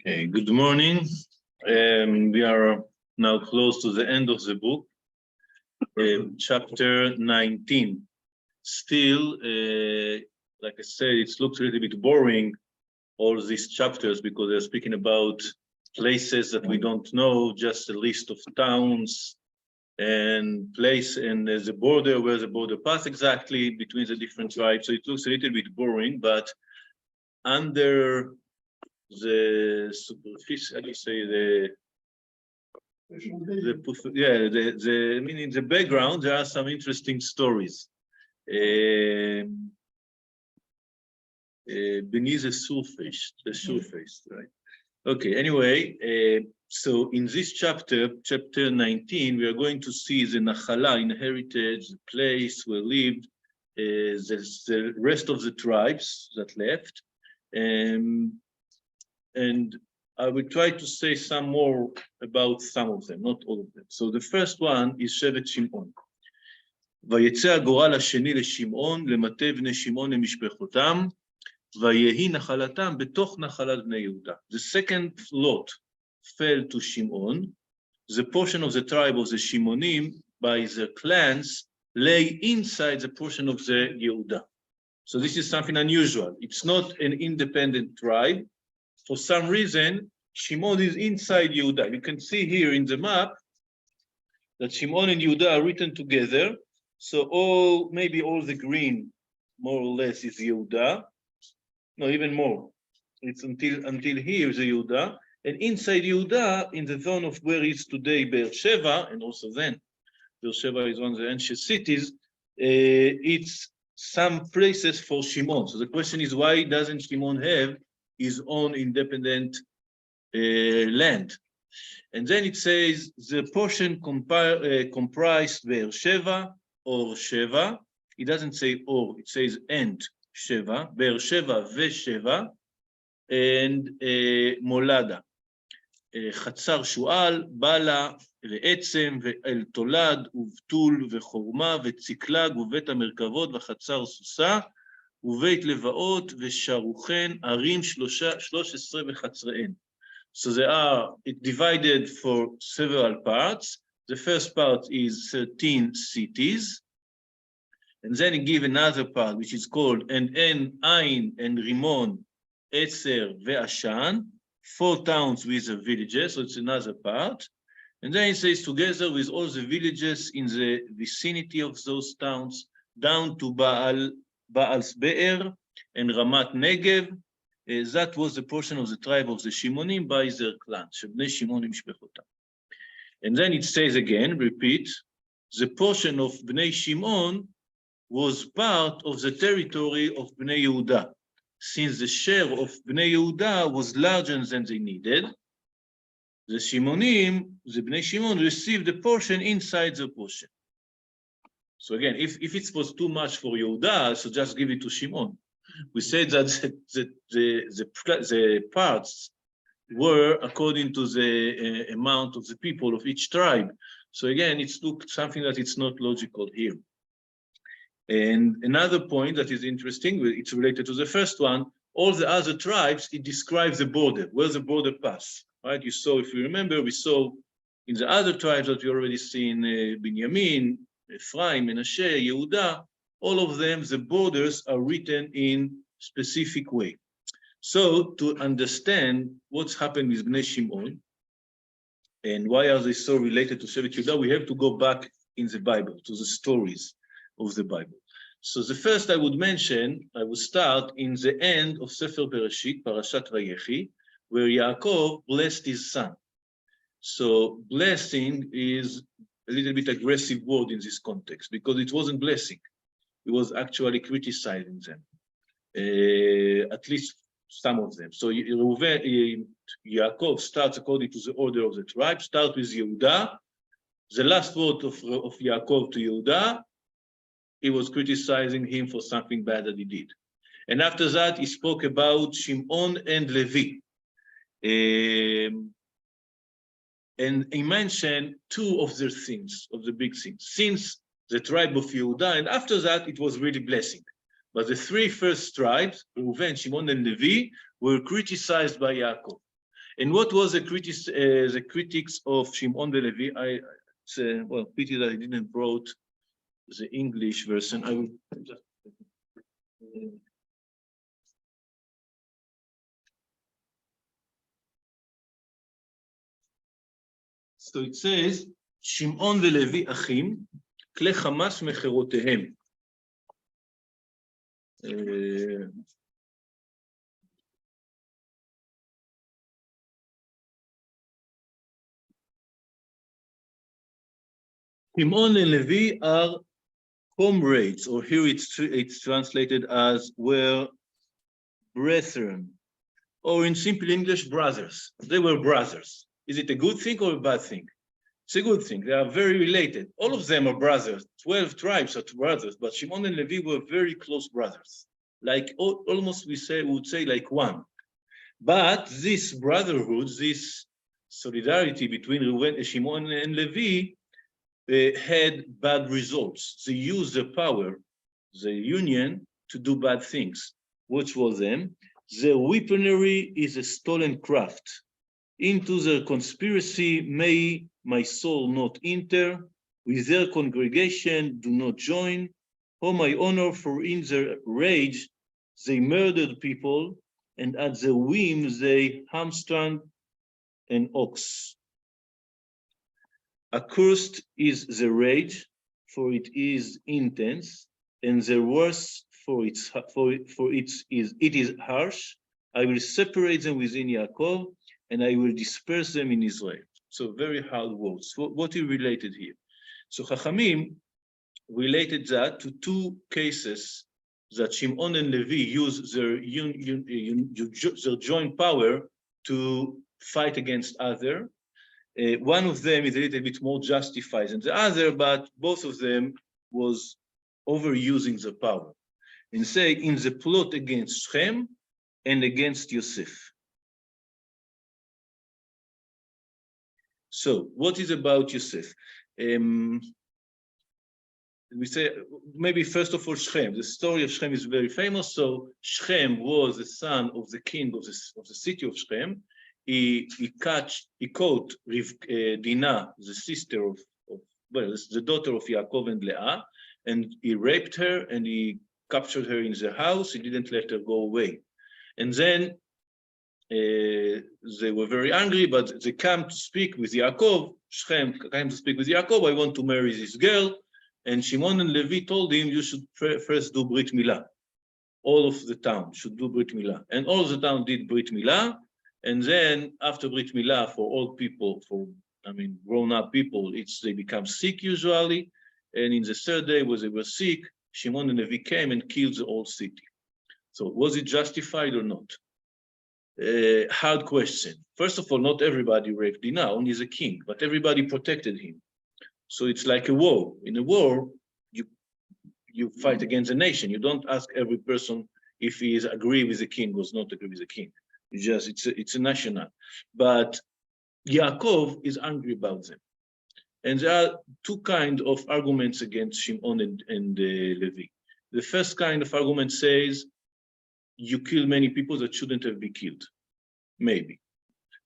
Okay, good morning. We are now close to the end of the book, chapter 19. Still, like I said, it looks a little bit boring, all these chapters, because they're speaking about places that we don't know, just a list of towns and place and there's a border, where the border pass exactly between the different tribes. So it looks a little bit boring, but under the superficie, how do you say, I mean, in the background, there are some interesting stories. Beneath the surface, right? Okay, anyway, so in this chapter 19, we are going to see the Nachala, inherited, the place where lived, the rest of the tribes that left. And I will try to say some more about some of them, not all of them. So the first one is שבט שמעון. ויצא הגורל השני לשמעון, למטה בני שמעון למשפחותם, ויהי נחלתם בתוך נחלת בני יהודה. The second lot fell to Shimon. The portion of the tribe of the Shimonim by their clans lay inside the portion of the Yehuda. So this is something unusual. It's not an independent tribe. For some reason, Shimon is inside Yehuda. You can see here in the map that Shimon and Yehuda are written together. So maybe all the green, more or less, is Yehuda. No, even more. It's until here is Yehuda. And inside Yehuda, in the zone of where is today Beersheba, and also then Beersheba is one of the ancient cities, it's some places for Shimon. So the question is, why doesn't Shimon have his own independent land? And then it says the portion comprised Beersheba or Sheva. It doesn't say or, it says and Sheva, Beersheba vesheva, and Molada. חצר שועל, בלה ועצם ואל תולד ובתול וחורמה וצקלג ובית המרכבות וחצר סוסה ובית לבאות ושרוכן ערים 13 וחצריהן. So they are divided for several parts. The first part is 13 cities. And then he give another part which is called and En, Ain, and Rimon, Etzer, Ve'ashan, 4 towns with the villages, so it's another part. And then he says together with all the villages in the vicinity of those towns, down to Baal's Be'er and Ramat Negev. That was the portion of the tribe of the Shimonim by their clans. And then it says again, repeat, the portion of Bnei Shimon was part of the territory of Bnei Yehuda. Since the share of Bnei Yehuda was larger than they needed, the Shimonim, the Bnei Shimon, received a portion inside the portion. So again, if it was too much for Yehuda, so just give it to Shimon. We said that the parts were according to the amount of the people of each tribe. So again, it's something that it's not logical here. And another point that is interesting, it's related to the first one, all the other tribes, it describes the border, where the border pass, right? You saw, if you remember, we saw in the other tribes that we already seen, Binyamin, Ephraim, Menashe, Yehuda, all of them, the borders are written in specific way. So to understand what's happened with Bnei Shimon, and why are they so related to Shevet Yehuda, we have to go back in the Bible, to the stories of the Bible. So the first I would mention, I will start in the end of Sefer Bereshit, Parashat Vayechi, where Yaakov blessed his son. So blessing is a little bit aggressive word in this context, because it wasn't blessing. It was actually criticizing them, at least some of them. So Yaakov starts according to the order of the tribe, start with Yehuda. The last word of Yaakov to Yehuda, he was criticizing him for something bad that he did. And after that, he spoke about Shimon and Levi. And he mentioned 2 of their things, of the big things, since the tribe of Yehuda, and after that, it was really blessing. But the 3 first tribes, Reuven, Shimon, and Levi, were criticized by Yaakov. And what was the critics of Shimon the Levi? Well, pity that I didn't wrote the English version. I will just. So it says, Shimon ולוי אחים, כלי חמאס מחירותיהם. Shimon and Levi are comrades, or here it's translated as were brethren, or in simple English, brothers. They were brothers. Is it a good thing or a bad thing? It's a good thing. They are very related. All of them are brothers. 12 tribes are brothers, but Shimon and Levi were very close brothers. Like almost we would say like one. But this brotherhood, this solidarity between Shimon and Levi had bad results. They used the power, the union, to do bad things. Which was them? Their weaponry is a stolen craft. Into their conspiracy may my soul not enter, with their congregation do not join. Oh, my honor, for in their rage they murdered people, and at their whim they hamstrung an ox. Accursed is the rage, for it is intense, and the worst, for it is harsh. I will separate them within Yaakov, and I will disperse them in Israel. So very hard words. What he related here? So Chachamim related that to two cases that Shimon and Levi use their joint power to fight against other. One of them is a little bit more justified than the other, but both of them was overusing the power. And say in the plot against Shem and against Yosef. So what is about Yosef? We say, maybe first of all, Shem. The story of Shem is very famous. So Shem was the son of the king of the city of Shem. He caught Dinah, the sister of the daughter of Yaakov and Leah, and he raped her and he captured her in the house. He didn't let her go away. And then they were very angry, but they came to speak with Yaakov. Shem came to speak with Yaakov. I want to marry this girl. And Shimon and Levi told him, you should first do Brit Milah. All of the town should do Brit Milah. And all of the town did Brit Milah. And then after Brit Milah, for old people, grown-up people, they become sick usually. And in the third day, when they were sick, Shimon and Levi came and killed the whole city. So was it justified or not? Hard question. First of all, not everybody raped Dinah, only the king, but everybody protected him. So it's like a war. In a war, you fight against a nation. You don't ask every person if he is agree with the king or not agree with the king. It's a national. But Yaakov is angry about them. And there are two kinds of arguments against Shimon and Levi. The first kind of argument says, you kill many people that shouldn't have been killed, maybe.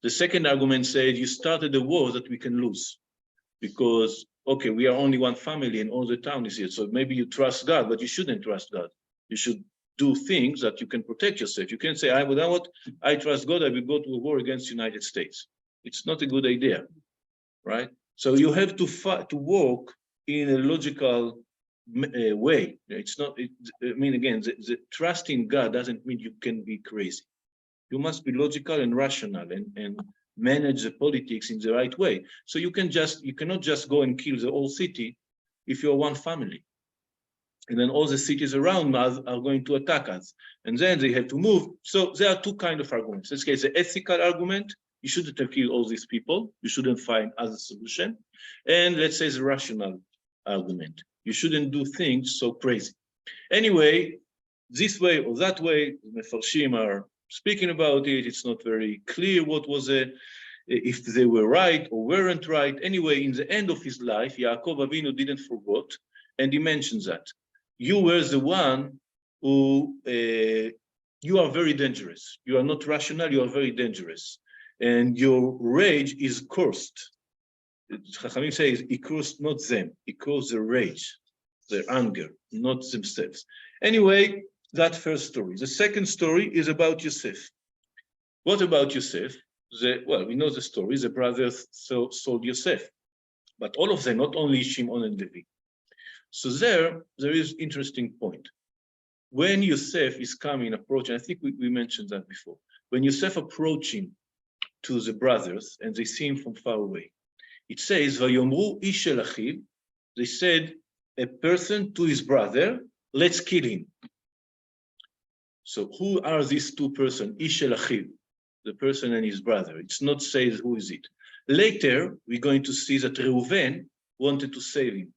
The second argument says, you started a war that we can lose. Because, okay, we are only one family and all the town is here. So maybe you trust God, but you shouldn't trust God. You should do things that you can protect yourself. You can't say, I trust God, I will go to a war against the United States. It's not a good idea, right? So you have to work in a logical way. It's not, again, the trust in God doesn't mean you can be crazy. You must be logical and rational and manage the politics in the right way. So you cannot just go and kill the whole city if you're one family. And then all the cities around us are going to attack us. And then they have to move. So there are two kinds of arguments. In this case, the ethical argument, you shouldn't have killed all these people. You shouldn't find other solution. And let's say the rational argument. You shouldn't do things so crazy. Anyway, this way or that way, the Mefarshim are speaking about it. It's not very clear what was if they were right or weren't right. Anyway, in the end of his life, Yaakov Avinu didn't forget, and he mentions that. You were the one who, you are very dangerous. You are not rational, you are very dangerous. and your rage is cursed. Chachamim says he cursed not them, he cursed their rage, their anger, not themselves. Anyway, that first story. The second story is about Yosef. What about Yosef? Well, we know the story. The brothers sold Yosef, but all of them, not only Shimon and Levi. So there is interesting point. When Yosef is coming, approaching, I think we mentioned that before. When Yosef approaching to the brothers and they see him from far away, it says, "Vayomru ish el achiv," they said, a person to his brother, let's kill him. So who are these two persons? Ish el achiv, the person and his brother. It's not says who is it. Later, we're going to see that Reuven wanted to save him.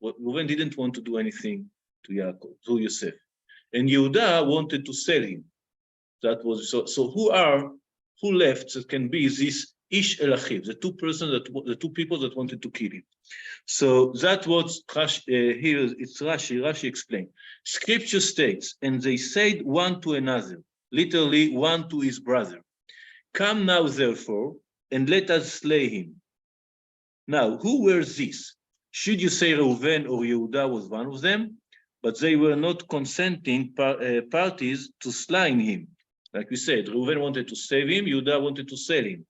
Reuven didn't want to do anything to Yaakov, to Yosef. And Yehuda wanted to sell him. That was so who left that can be this Ish el Achiv, the two people that wanted to kill him. So that was here it's Rashi explained. Scripture states, and they said one to another, literally one to his brother, "Come now, therefore, and let us slay him." Now, who were these? Should you say Reuven or Yehuda was one of them? But they were not consenting parties to slaying him. Like we said, Reuven wanted to save him, Yehuda wanted to sell him.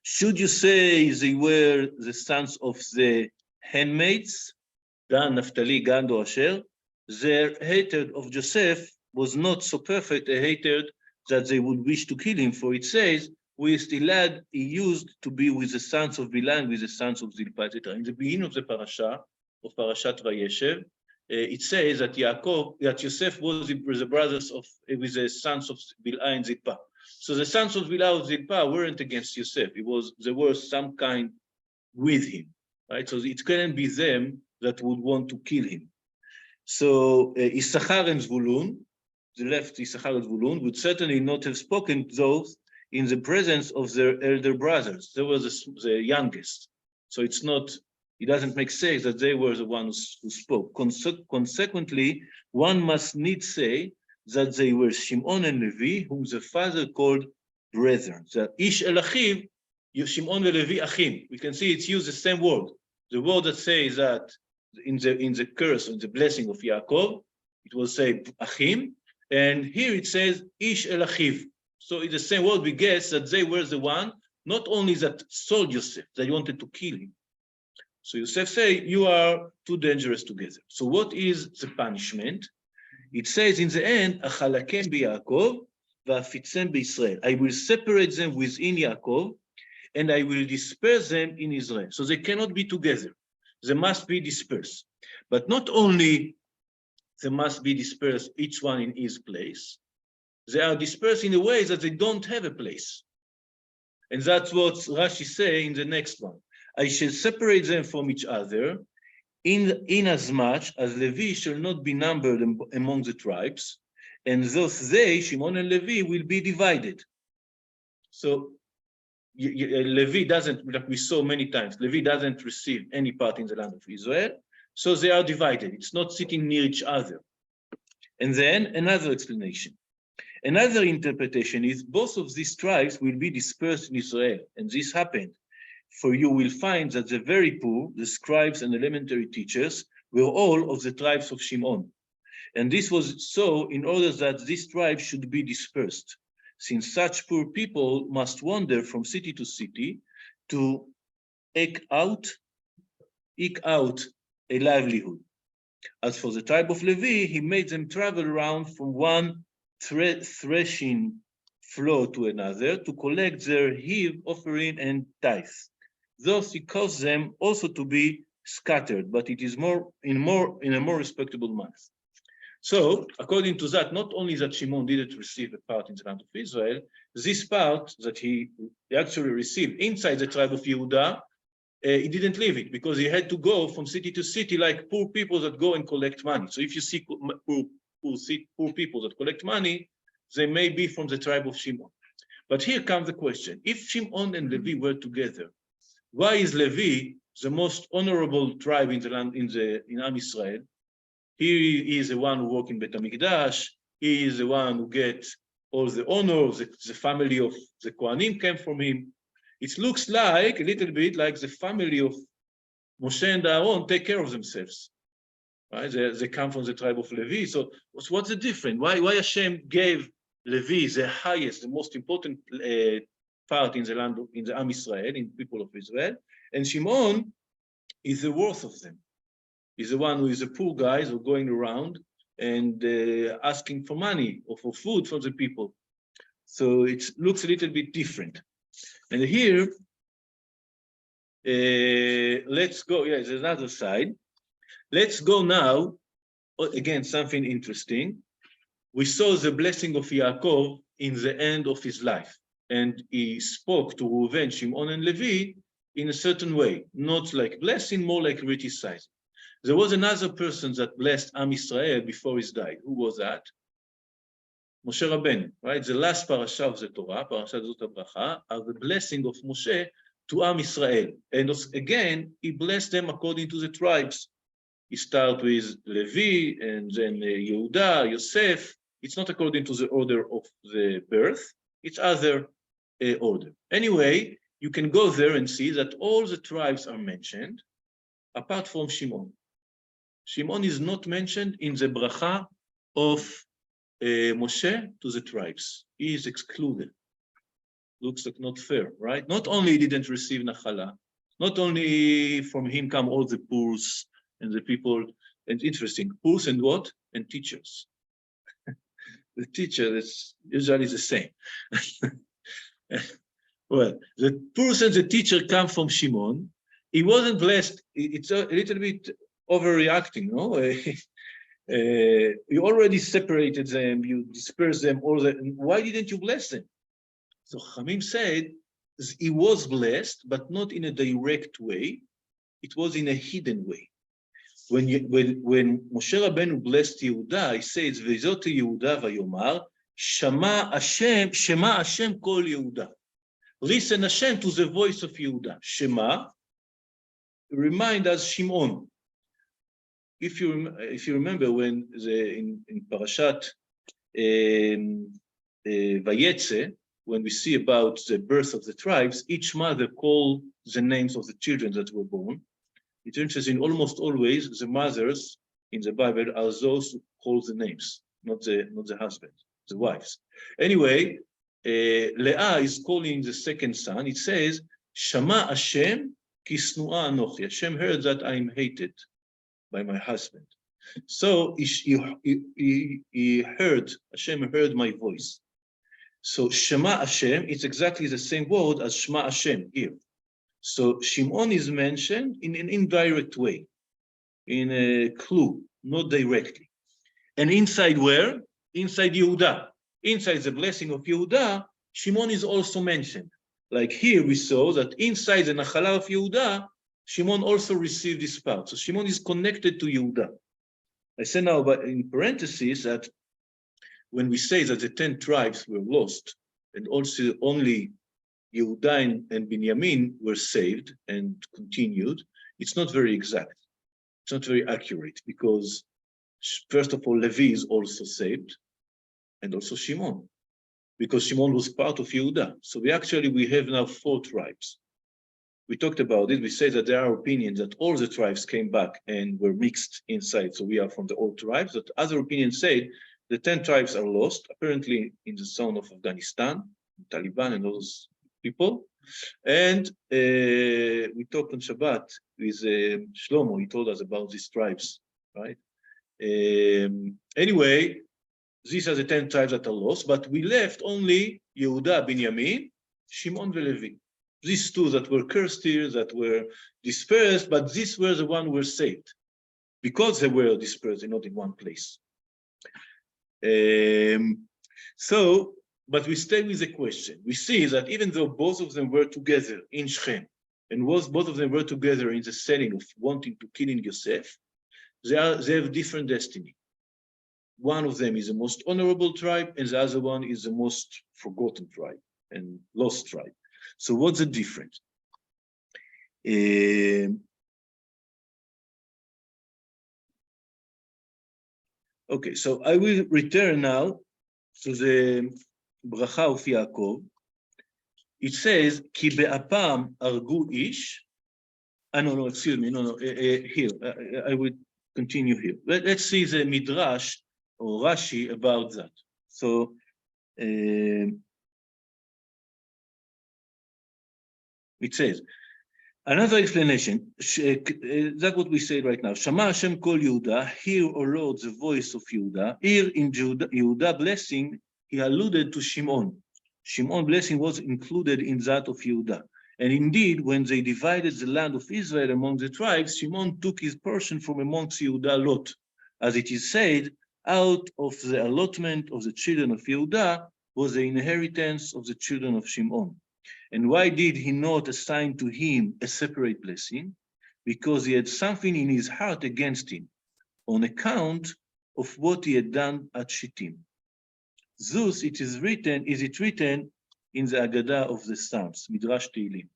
Should you say they were the sons of the handmaids, Dan, Naphtali, Gad, or Asher? Their hatred of Joseph was not so perfect a hatred that they would wish to kill him, for it says, with the lad he used to be with the sons of Bilhah and with the sons of Zilpah, etc. In the beginning of the parasha, of Parashat Vayeshev, it says that Yosef was with the brothers of, with the sons of Bilhah and Zilpah. So the sons of Bilhah and Zilpah weren't against Yosef. There was some kind with him, right? So it couldn't be them that would want to kill him. So Issachar and Zvulun, the left Issachar and Zvulun, would certainly not have spoken those in the presence of their elder brothers. They were the youngest. So it doesn't make sense that they were the ones who spoke. Consequently, one must needs say that they were Shimon and Levi, whom the father called brethren. The Ish el Achiv, Shimon and Levi Achim. We can see it's used the same word. The word that says that in the curse, in the blessing of Yaakov, it will say Achim, and here it says Ish el Achiv. So it's the same word. We guess that they were the one, not only that sold Yosef, they wanted to kill him. So Yosef say, you are too dangerous together. So what is the punishment? It says in the end, Achalakem biYaakov va'afitzem b'Israel. I will separate them within Yaakov, and I will disperse them in Israel. So they cannot be together. They must be dispersed. But not only they must be dispersed, each one in his place, they are dispersed in a way that they don't have a place. And that's what Rashi say in the next one. I shall separate them from each other, inasmuch as Levi shall not be numbered among the tribes, and thus they, Shimon and Levi, will be divided. So Levi doesn't, like we saw many times, Levi doesn't receive any part in the land of Israel, so they are divided. It's not sitting near each other. And then another explanation. Another interpretation is both of these tribes will be dispersed in Israel, and this happened. For you will find that the very poor, the scribes and elementary teachers, were all of the tribes of Shimon. And this was so in order that this tribe should be dispersed, since such poor people must wander from city to city to eke out a livelihood. As for the tribe of Levi, he made them travel around from one threshing floor to another to collect their heave offering and tithes. Thus he caused them also to be scattered, but it is in a more respectable manner. So, according to that, not only that Shimon didn't receive a part in the land of Israel, this part that he actually received inside the tribe of Yehuda, he didn't leave it because he had to go from city to city like poor people that go and collect money. So if you see poor people that collect money, they may be from the tribe of Shimon. But here comes the question. If Shimon and Levi were together, why is Levi the most honorable tribe in the land in Am Israel? He is the one who works in Bet HaMikdash. He is the one who gets all the honor, the family of the Kohanim came from him. It looks like a little bit like the family of Moshe and Aaron take care of themselves. Right? They come from the tribe of Levi. So what's the difference? Why Hashem gave Levi the highest, the most important part in the land, in the Am Israel, in the people of Israel, and Shimon is the worst of them. He's the one who is a poor guy who going around and asking for money or for food from the people. So it looks a little bit different. And here, let's go. Yeah, there's another side. Let's go now. Again, something interesting. We saw the blessing of Yaakov in the end of his life. And he spoke to Reuven, Shimon, and Levi in a certain way, not like blessing, more like criticizing. There was another person that blessed Am Israel before he died. Who was that? Moshe Rabbeinu, right? The last parasha of the Torah, Parashat Zot HaBracha, are the blessing of Moshe to Am Israel. And again, he blessed them according to the tribes. He starts with Levi, and then Yehuda, Yosef. It's not according to the order of the birth, it's other order. Anyway, you can go there and see that all the tribes are mentioned, apart from Shimon. Shimon is not mentioned in the bracha of Moshe to the tribes. He is excluded. Looks like not fair, right? Not only he didn't receive Nachala, not only from him come all the purs and the people, and interesting, purs and what? And teachers. The teacher is usually the same. Well, the purs and the teacher come from Shimon. He wasn't blessed. It's a little bit overreacting, no? You already separated them, you dispersed them, why didn't you bless them? So Chamim said he was blessed, but not in a direct way. It was in a hidden way. When Moshe Rabbeinu blessed Yehuda, he says, "Vezot Yehuda vayomar, Shema Hashem kol Yehuda." Listen Hashem to the voice of Yehuda. Shema, remind us Shimon. If you remember when in Parashat Vayetze, when we see about the birth of the tribes, each mother called the names of the children that were born. It's interesting, almost always the mothers in the Bible are those who call the names, not the husband, the wives. Anyway, Leah is calling the second son. It says, Shama Hashem kisnua anochi. Hashem heard that I am hated by my husband. So he heard, Hashem heard my voice. So Shema Hashem, it's exactly the same word as Shema Hashem here. So Shimon is mentioned in an indirect way, in a clue, not directly. And inside where? Inside Yehuda. Inside the blessing of Yehuda, Shimon is also mentioned. Like here we saw that inside the Nachala of Yehuda, Shimon also received this part. So Shimon is connected to Yehuda. I say now, but in parentheses, that when we say that the 10 tribes were lost, and also only Yehuda and Binyamin were saved and continued, it's not very exact. It's not very accurate, because first of all, Levi is also saved, and also Shimon, because Shimon was part of Yehuda. So we have now 4 tribes. We talked about it. We say that there are opinions that all the tribes came back and were mixed inside. So we are from the old tribes. But other opinions say the 10 tribes are lost, apparently in the zone of Afghanistan, Taliban and those people. And we talked on Shabbat with Shlomo. He told us about these tribes, right? Anyway, these are the 10 tribes that are lost, but we left only Yehuda, Binyamin, Shimon, and Levi. These 2 that were cursed here, that were dispersed, but these were the ones who were saved, because they were dispersed and not in one place. But we stay with the question. We see that even though both of them were together in Shechem, and both of them were together in the setting of wanting to kill Yosef, they have different destiny. One of them is the most honorable tribe, and the other one is the most forgotten tribe and lost tribe. So what's the difference? Okay, so I will return now to the ברכה of Yaakov, it says, כי באפם הרגו איש, no, excuse me, here, I would continue here. Let's see the Midrash or Rashi about that. So, it says, another explanation, that's what we say right now. Shama Hashem kol Yehuda, hear, O Lord, the voice of Yehuda. Here in Yehuda blessing, he alluded to Shimon. Shimon blessing was included in that of Yehuda. And indeed, when they divided the land of Israel among the tribes, Shimon took his portion from amongst Yehuda lot. As it is said, out of the allotment of the children of Yehuda was the inheritance of the children of Shimon. And why did he not assign to him a separate blessing? Because he had something in his heart against him, on account of what he had done at Shittim. Thus, is it written in the Agadah of the Psalms, Midrash Tehillim.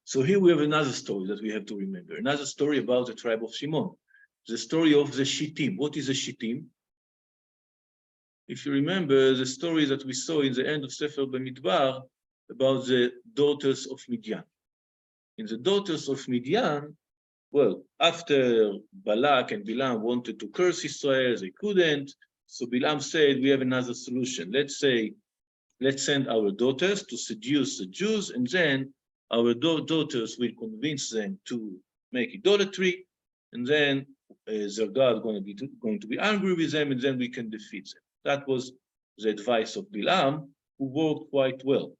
So here we have another story that we have to remember, another story about the tribe of Shimon, the story of the Shittim. What is a Shittim? If you remember the story that we saw in the end of Sefer Bamidbar about the daughters of Midian. In the daughters of Midian, well, after Balak and Bilam wanted to curse Israel, they couldn't. So Bilam said, we have another solution. Let's send our daughters to seduce the Jews, and then our daughters will convince them to make idolatry, and then their God going to be angry with them, and then we can defeat them. That was the advice of Bilam, who worked quite well.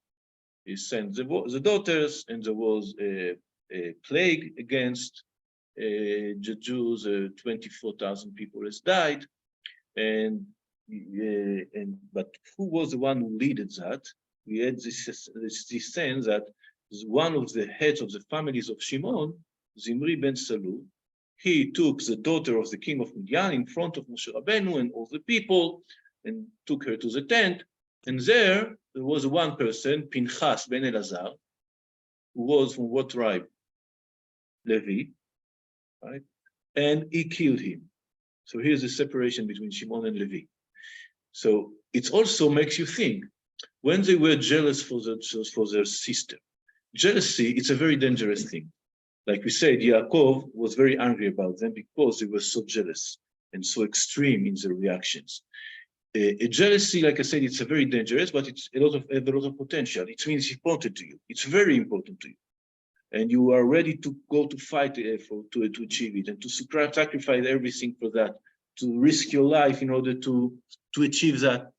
He sent the daughters, and there was a plague against the Jews. 24,000 people has died, but who was the one who led that? We had this sense that one of the heads of the families of Shimon, Zimri ben Salu, he took the daughter of the king of Midian in front of Moshe Rabbeinu and all the people, and took her to the tent. And there was one person, Pinchas ben Elazar, who was from what tribe? Levi, right? And he killed him. So here's the separation between Shimon and Levi. So it also makes you think, when they were jealous for their sister, jealousy, it's a very dangerous thing. Like we said, Yaakov was very angry about them because they were so jealous and so extreme in their reactions. A jealousy, like I said, it's a very dangerous, but it's a lot of potential. It means it's important to you. It's very important to you. And you are ready to go to fight to achieve it, and to sacrifice everything for that, to risk your life in order to achieve that.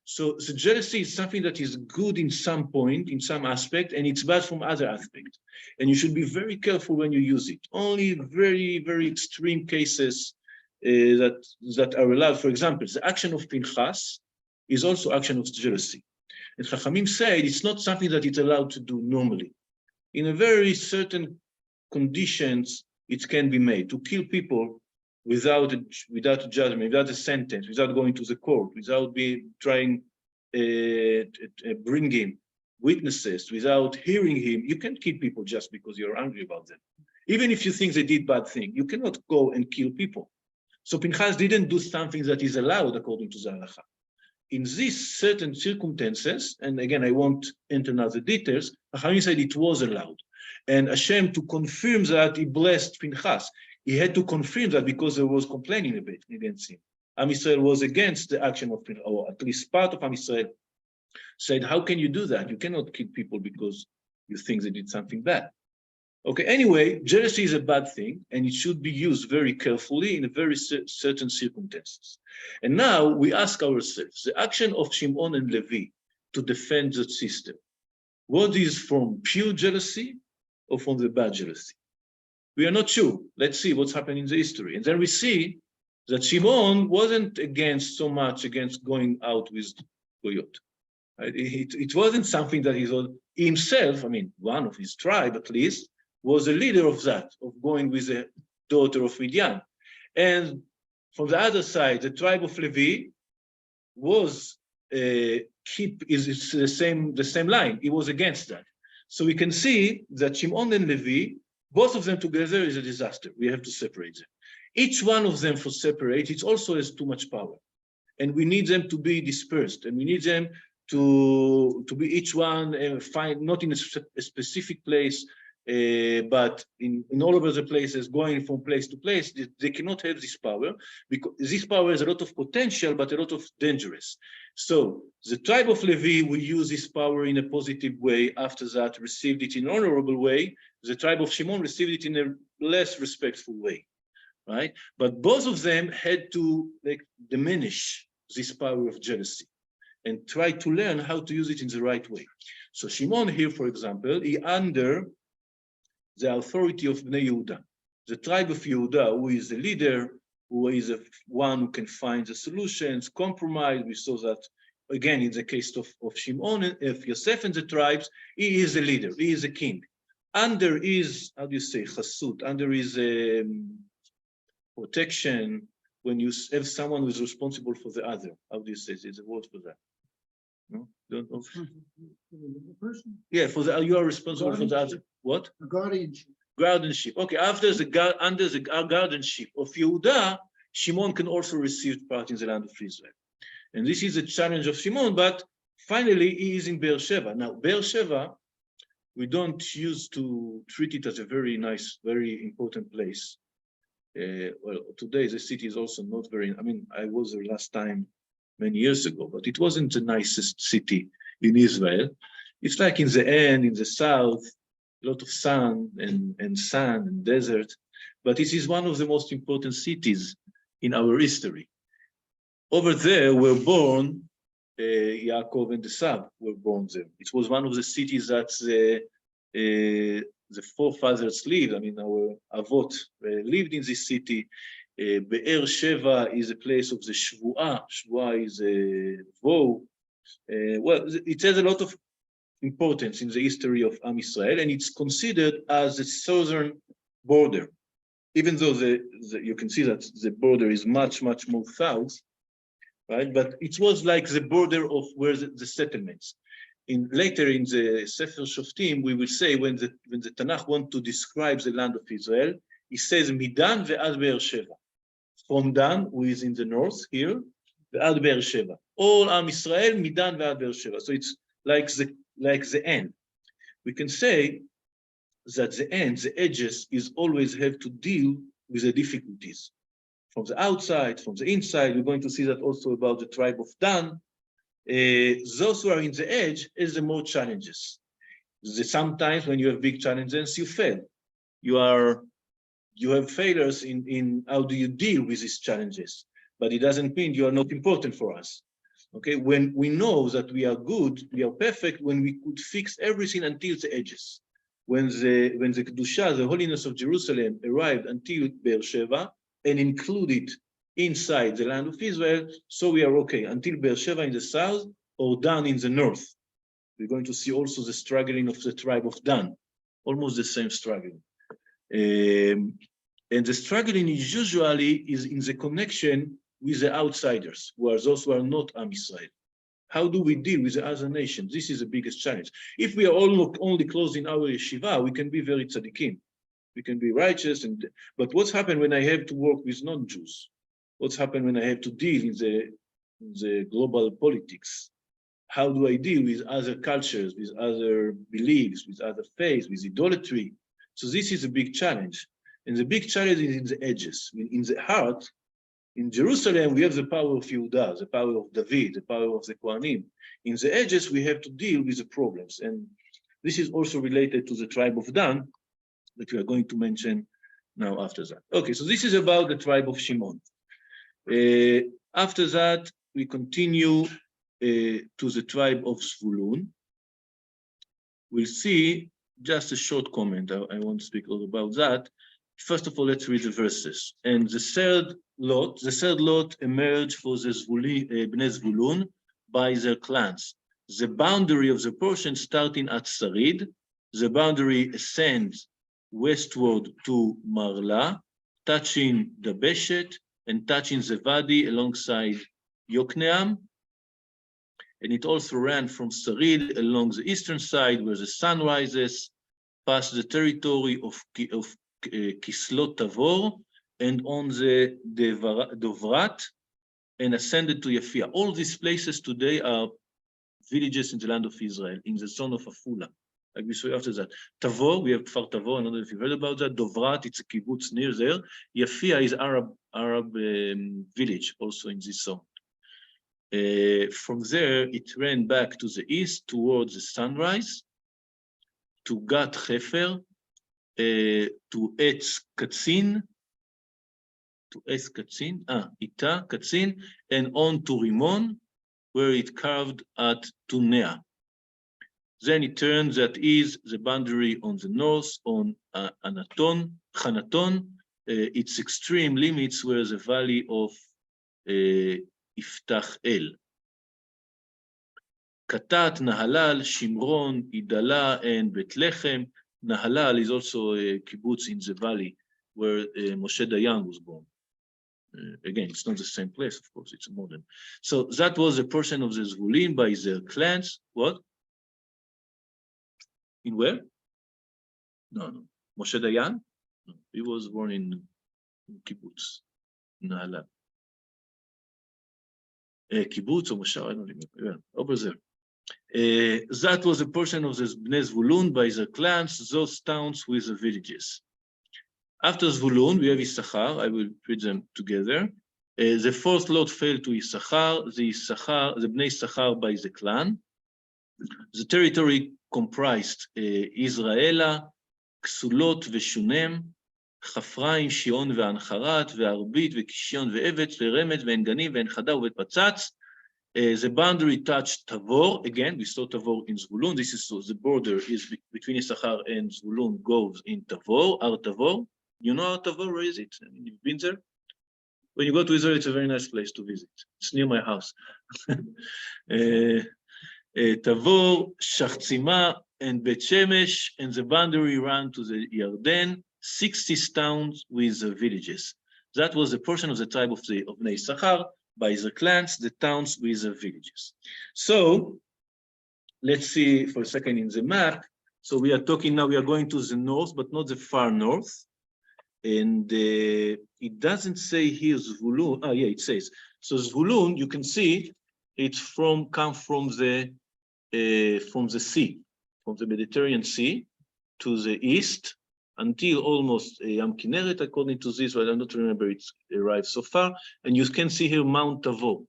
So jealousy is something that is good in some point, in some aspect, and it's bad from other aspects. And you should be very careful when you use it. Only very, very extreme cases that are allowed. For example, the action of Pinchas is also action of jealousy. And Chachamim said it's not something that it's allowed to do normally. In a very certain conditions, it can be made. To kill people without a judgment, without a sentence, without going to the court, without trying bringing witnesses, without hearing him. You can't kill people just because you're angry about them. Even if you think they did bad thing, you cannot go and kill people. So Pinchas didn't do something that is allowed according to the halacha. In these certain circumstances, and again, I won't enter now the details, Chachamim said it was allowed. And Hashem, to confirm that, he blessed Pinchas. He had to confirm that because there was complaining a bit against him. Am Yisrael was against the action of Pinchas, or at least part of Am Yisrael said, how can you do that? You cannot kill people because you think they did something bad. Okay, anyway, jealousy is a bad thing, and it should be used very carefully in a very certain circumstances. And now we ask ourselves, the action of Shimon and Levi to defend the system, what is from pure jealousy or from the bad jealousy? We are not sure. Let's see what's happened in the history. And then we see that Shimon wasn't so much against going out with Goyot. Right? It wasn't something that he himself, I mean, one of his tribe at least, was a leader of that, of going with the daughter of Midian. And from the other side, the tribe of Levi was it's the same line. He was against that. So we can see that Shimon and Levi, both of them together is a disaster. We have to separate them. Each one of them for separate, it also has too much power. And we need them to be dispersed, and we need them to be each one find not in a specific place, but in all over the places, going from place to place. They cannot have this power, because this power has a lot of potential, but a lot of dangerous. So the tribe of Levi will use this power in a positive way. After that, received it in an honorable way. The tribe of Shimon received it in a less respectful way, right? But both of them had to diminish this power of jealousy and try to learn how to use it in the right way. So Shimon here, for example, he under the authority of Bnei Yehuda, the tribe of Yehuda, who is the leader, who is one who can find the solutions, compromise. We saw that again in the case of Shimon, of Yosef and the tribes. He is the leader, he is the king. Under his, how do you say, chasut, under his protection, when you have someone who is responsible for the other. How do you say? There's a word for that. No, don't know. Person? Yeah, you are responsible for the other. What? Guardianship. Guardianship. Okay, under the guardianship of Yehuda, Shimon can also receive part in the land of Israel. And this is a challenge of Shimon, but finally he is in Be'er Sheva. Now, Be'er Sheva, we don't use to treat it as a very nice, very important place. Well, today the city is also not very, I mean, I was there last time many years ago, but it wasn't the nicest city in Israel. It's like in the end, in the south, a lot of sun and sand and desert, but it is one of the most important cities in our history. Over there were born Yaakov and Esav were born there. It was one of the cities that the forefathers lived. I mean, our Avot lived in this city. Be'er Sheva is a place of the Shvuah. Shvuah is a vow. Well, it has a lot of importance in the history of Am Israel, and it's considered as the southern border. Even though you can see that the border is much, much more south, right? But it was like the border of where the settlements. Later in the Sefer Shoftim, we will say when the Tanakh wants to describe the land of Israel, he says Midan ve'ad Be'er Sheva. From Dan, who is in the north here, ve'ad Be'er Sheva. All Am Israel, Midan ve'ad Be'er Sheva. So it's like the end. We can say that the end, the edges, is always have to deal with the difficulties. From the outside, from the inside, we're going to see that also about the tribe of Dan. Those who are in the edge is the more challenges. Sometimes when you have big challenges, you fail. You have failures in how do you deal with these challenges, but it doesn't mean you are not important for us. Okay, when we know that we are good, we are perfect, when we could fix everything until the edges. When the Kedusha, the holiness of Jerusalem, arrived until Be'er Sheva and included inside the land of Israel, so we are okay until Be'er Sheva in the south or Dan in the north. We're going to see also the struggling of the tribe of Dan, almost the same struggling. And the struggling is usually in the connection with the outsiders, who are those who are not Am Israel. How do we deal with the other nations? This is the biggest challenge. If we are only closed in our yeshiva, we can be very tzaddikim. We can be righteous, but what's happened when I have to work with non-Jews? What's happened when I have to deal in the global politics? How do I deal with other cultures, with other beliefs, with other faiths, with idolatry? So this is a big challenge. And the big challenge is in the edges. In the heart, in Jerusalem, we have the power of Yehuda, the power of David, the power of the Kohanim. In the edges, we have to deal with the problems. And this is also related to the tribe of Dan, that we are going to mention now after that. Okay, so this is about the tribe of Shimon. After that, we continue to the tribe of Zvulun. We'll see just a short comment. I won't speak all about that. First of all, let's read the verses. And the third lot emerged for the Bnei Zvulun by their clans. The boundary of the portion starting at Sarid, the boundary ascends westward to Marla, touching the Beshet and touching the Vadi alongside Yokneam. And it also ran from Sarid along the eastern side where the sun rises, past the territory of Kislot Tavor, and on the Dovrat, and ascended to Yafia. All these places today are villages in the land of Israel, in the zone of Afula. Like we saw after that. Tavor, we have Kfar Tavor, I don't know if you've heard about that. Dovrat, it's a kibbutz near there. Yafia is Arab village, also in this zone. From there, it ran back to the east towards the sunrise, to Gat Hefer, to Etz Katzin, Ita Katzin, and on to Rimon, where it carved at Tunea. Then it turns that is the boundary on the north, on Hanaton, its extreme limits were the valley of Iftach El. Katat, Nahalal, Shimron, Idala, and Bethlehem. Nahalal is also a kibbutz in the valley where Moshe Dayan was born. Again, it's not the same place, of course, it's modern. So that was a portion of the Zvulun by their clans. What? In where? No. Moshe Dayan? No. He was born in kibbutz, Nahalal. Kibbutz or Moshe, I don't remember. Yeah, over there. That was a portion of the Bnei Zvulun by the clans, those towns with the villages. After Zvulun, we have Issachar. I will read them together. The fourth lot fell to Issachar, the Bnei Issachar by the clan. The territory comprised Israela, Ksulot ושונם, חפריים, שיעון והנחרת, והרבית, וקישיון ואבץ, ורמת, ועין גנים, ועין חדה, ובית פצץ. The boundary touched Tavor. Again, we saw Tavor in Zvulun. This is so the border is between Issachar and Zvulun goes in Tavor, Ar Tavor. You know Ar Tavor, where is it? I mean, you've been there? When you go to Israel, it's a very nice place to visit. It's near my house. Tavor, Shachtzima, and Bet Shemesh, and the boundary ran to the Yarden, 60 towns with villages. That was a portion of the tribe of Bnei Issachar, by the clans, the towns with the villages. So let's see for a second in the map. So we are talking now, we are going to the north, but not the far north. And it doesn't say here Zvulun. Oh yeah, it says. So Zvulun, you can see it's come from the sea, from the Mediterranean Sea to the east, until almost Yam Kinneret, according to this, but I don't remember it's arrived so far. And you can see here Mount Tavor.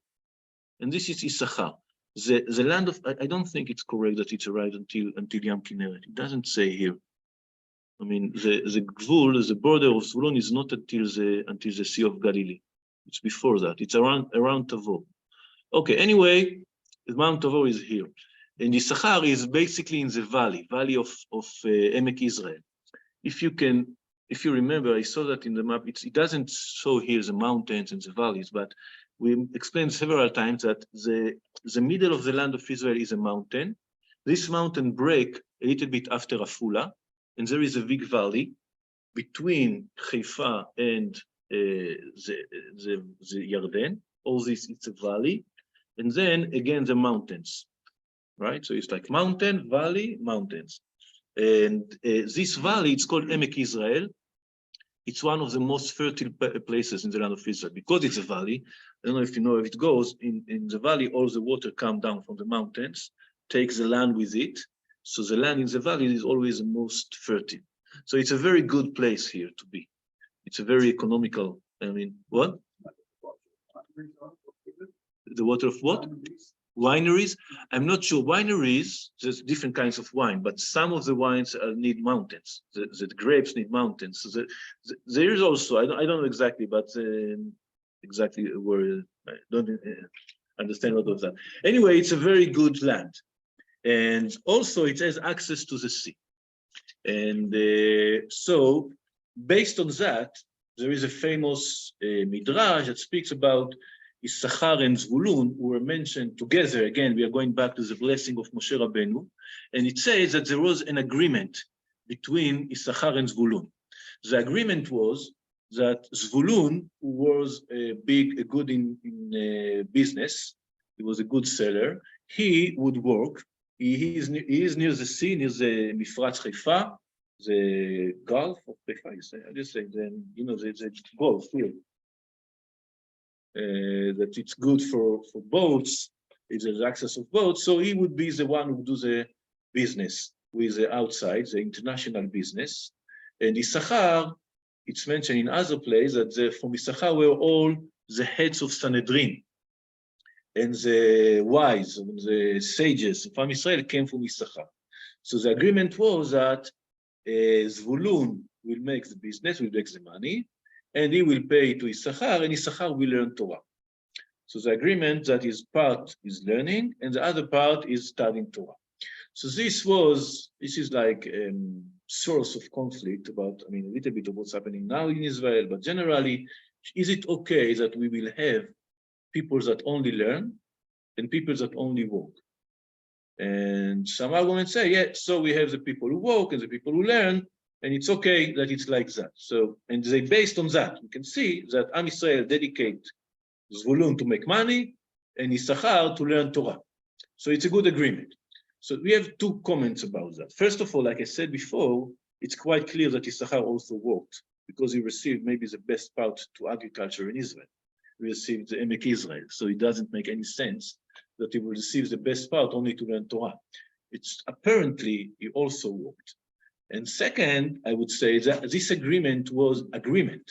And this is Issachar. The land of, I don't think it's correct that it arrived until Yam Kinneret. It doesn't say here. I mean, the Gvul, the border of Zvulun is not until the Sea of Galilee. It's before that. It's around Tavor. Okay, anyway, Mount Tavor is here. And Issachar is basically in the valley of Emek Israel. If you remember, I saw that in the map, it doesn't show here the mountains and the valleys, but we explained several times that the middle of the land of Israel is a mountain. This mountain breaks a little bit after Afula, and there is a big valley between Haifa and the Yarden. All this, it's a valley. And then again, the mountains, right? So it's like mountain, valley, mountains. And this valley, it's called Emek Israel. It's one of the most fertile places in the land of Israel because it's a valley. I don't know if you know if it goes in the valley, all the water comes down from the mountains, takes the land with it. So the land in the valley is always the most fertile. So it's a very good place here to be. It's a very economical, I mean, what? The water of what? Wineries. I'm not sure. Wineries, there's different kinds of wine, but some of the wines need mountains. The grapes need mountains. So there is also, I don't know exactly, but exactly where, I don't understand what of that. Anyway, it's a very good land. And also it has access to the sea. And so based on that, there is a famous midrash that speaks about Issachar and Zvulun, who were mentioned together. Again, we are going back to the blessing of Moshe Rabbeinu. And it says that there was an agreement between Issachar and Zvulun. The agreement was that Zvulun, who was good in business, he was a good seller, he would work. He is near the sea, near the Mifratz Haifa, the Gulf of Haifa, I just say, the Gulf here. That it's good for boats, if there's access of boats, so he would be the one who would do the business with the outside, the international business. And Issachar, it's mentioned in other places that from Issachar were all the heads of Sanhedrin, and the wise, and the sages from Israel came from Issachar. So the agreement was that Zvulun will make the business, will make the money, and he will pay to Issachar, and Issachar will learn Torah. So the agreement that is part is learning, and the other part is studying Torah. So this is like source of conflict about, I mean, a little bit of what's happening now in Israel, but generally, is it okay that we will have people that only learn and people that only work? And some arguments say, yeah, so we have the people who work and the people who learn, and it's okay that it's like that. So, and they based on that, we can see that Am Yisrael dedicate Zvulun to make money and Issachar to learn Torah. So it's a good agreement. So we have two comments about that. First of all, like I said before, it's quite clear that Issachar also worked because he received maybe the best part to agriculture in Israel. He received the Emek Israel, so it doesn't make any sense that he will receive the best part only to learn Torah. It's apparently he also worked. And second, I would say that this agreement was agreement.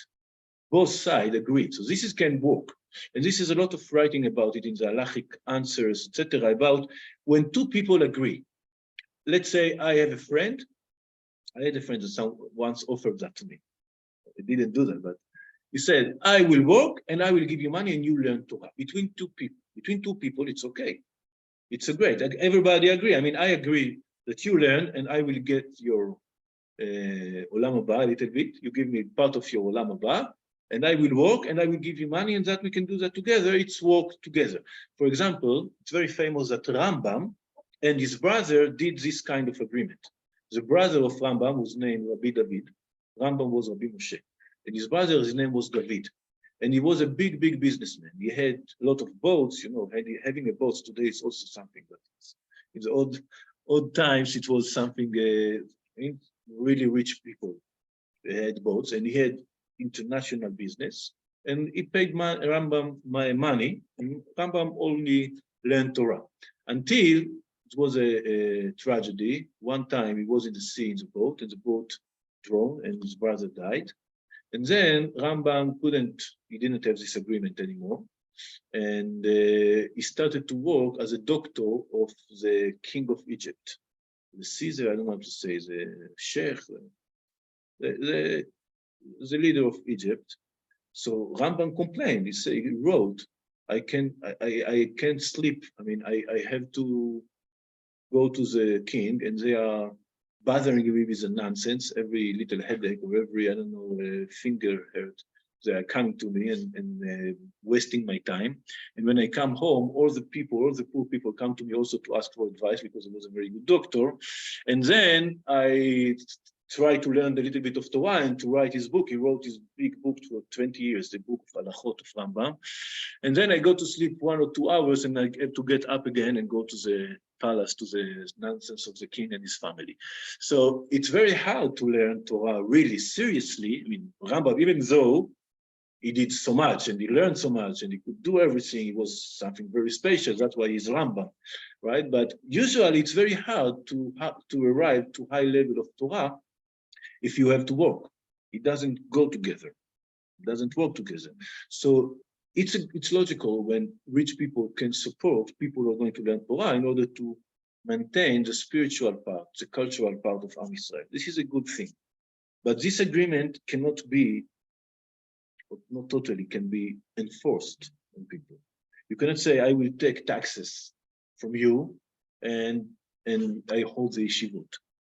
Both sides agreed. So this can work. And this is a lot of writing about it in the halachic answers, etc., about when two people agree. Let's say I have a friend. I had a friend that once offered that to me. I didn't do that, but he said, I will work and I will give you money and you learn Torah. Between two people, it's okay. It's a great, everybody agree. I mean, I agree that you learn and I will get your Olam Haba a little bit. You give me part of your Olam Haba and I will work and I will give you money and that we can do that together. It's work together. For example, it's very famous that Rambam and his brother did this kind of agreement. The brother of Rambam was named Rabbi David. Rambam was Rabbi Moshe. And his brother, his name was David. And he was a big, big businessman. He had a lot of boats, you know, having a boat today is also something, but in the old times, it was something, really rich people had boats, and he had international business, and he paid Rambam money, and Rambam only learned Torah. Until it was a tragedy. One time he was in the sea in the boat, and the boat drowned, and his brother died. And then Rambam he didn't have this agreement anymore. And he started to work as a doctor of the king of Egypt. The Caesar, I don't know how to say, the Sheikh, the leader of Egypt. So Rambam complained, he wrote, I can't sleep. I mean, I have to go to the king and they are bothering me with the nonsense, every little headache or every, I don't know, finger hurt. They are coming to me and wasting my time. And when I come home, all the poor people come to me also to ask for advice because he was a very good doctor. And then I try to learn a little bit of Torah and to write his book. He wrote his big book for 20 years, the book of Halachot of Rambam. And then I go to sleep 1 or 2 hours and I have to get up again and go to the palace, to the nonsense of the king and his family. So it's very hard to learn Torah really seriously. I mean, Rambam, even though he did so much and he learned so much and he could do everything, he was something very special. That's why he's Rambam, right? But usually it's very hard to arrive to high level of Torah if you have to work. It doesn't go together. It doesn't work together. So it's logical when rich people can support people who are going to learn Torah in order to maintain the spiritual part, the cultural part of Am Yisrael. This is a good thing. But this agreement cannot be, not totally, can be enforced on people. You cannot say, I will take taxes from you and I hold the yeshivot.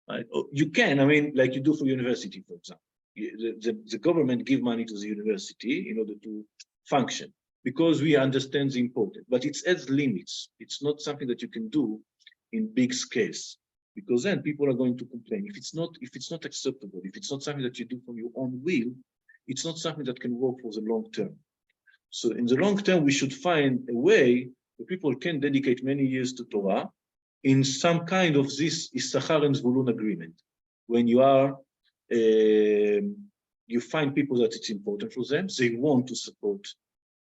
Right? You can, I mean, like you do for university, for example. The government give money to the university in order to function because we understand the importance, but it has limits. It's not something that you can do in big scales because then people are going to complain. If it's not acceptable, if it's not something that you do from your own will, it's not something that can work for the long term. So in the long term, we should find a way where people can dedicate many years to Torah in some kind of this Issachar and Zvulun agreement. When you are, you find people that it's important for them, they want to support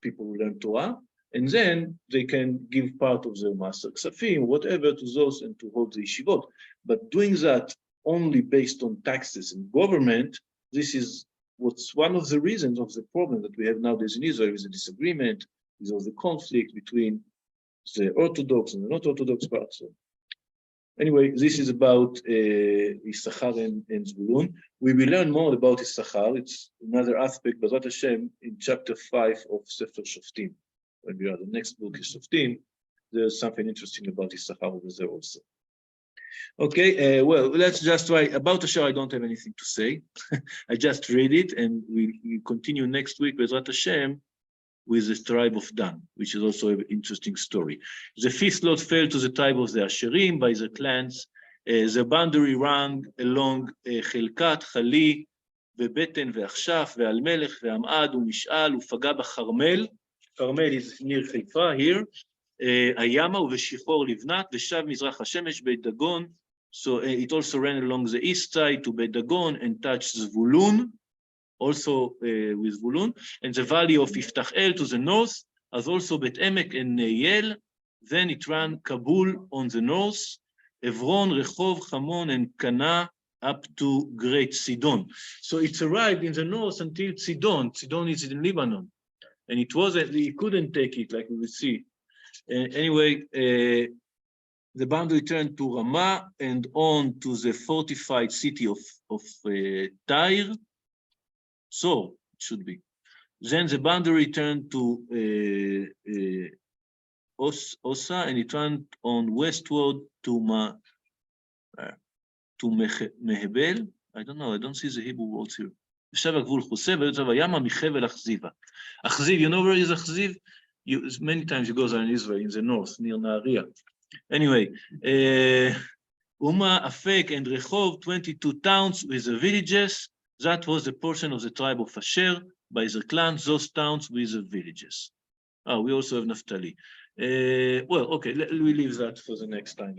people who learn Torah, and then they can give part of their master ksafim, whatever, to those and to hold the yeshivot. But doing that only based on taxes and government, this is what's one of the reasons of the problem that we have nowadays in Israel, is a disagreement, is of the conflict between the Orthodox and the not Orthodox parts. So anyway, this is about Issachar and Zvulun. We will learn more about Issachar. It's another aspect, B'ezrat Hashem, in chapter 5 of Sefer Shoftim. When we are the next book is Shoftim, there's something interesting about Issachar over there also. Okay, well, let's just try. About Asher, I don't have anything to say. I just read it, and we continue next week, B'ezrat Hashem, with the tribe of Dan, which is also an interesting story. The fifth lot fell to the tribe of the Asherim by the clans. The boundary ran along Chelkat, Chali, ובטן ועכשף, ועל מלך, ועמעד, ומשעל, ופגע בכרמל. כרמל is near חיפה, here. הימה ובשיחור לבנת, ושב מזרח השמש בית דגון. So it also ran along the east side to בית דגון and touched Zvulun, also with Zvulun, and the valley of Yiftachel to the north, as also Bet Emek and Neiel. Then it ran Kabul on the north, Evron, Rehov, Hamon, and Kana up to Great Sidon. So it arrived in the north until Sidon. Sidon is in Lebanon, and it wasn't, he couldn't take it, like we will see. Anyway, the boundary turned to Ramah and on to the fortified city of Tyre. So it should be. Then the boundary turned to Osa, and it turned on westward to Mehebel. I don't know, I don't see the Hebrew words here. ושב הגבול חוסה, ויוצא וימה מחבל אכזיבה. אכזיב, you know where is אכזיב? Many times you go there in Israel, in the north, near Nahariya. Anyway, Uma, Afek, and Rehov, 22 towns with the villages. That was the portion of the tribe of Asher by the clans, those towns with the villages. We also have Naphtali. Well, okay, we leave that for the next time.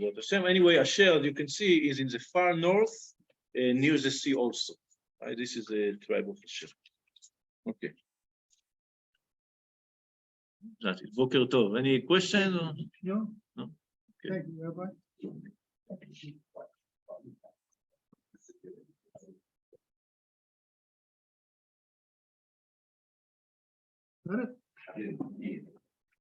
Anyway, Asher, as you can see, is in the far north, near the sea also. This is the tribe of Asher. Okay. That's it. Boker Tov. Any questions? No. No? Okay. Thank you, Rabbi. Got it?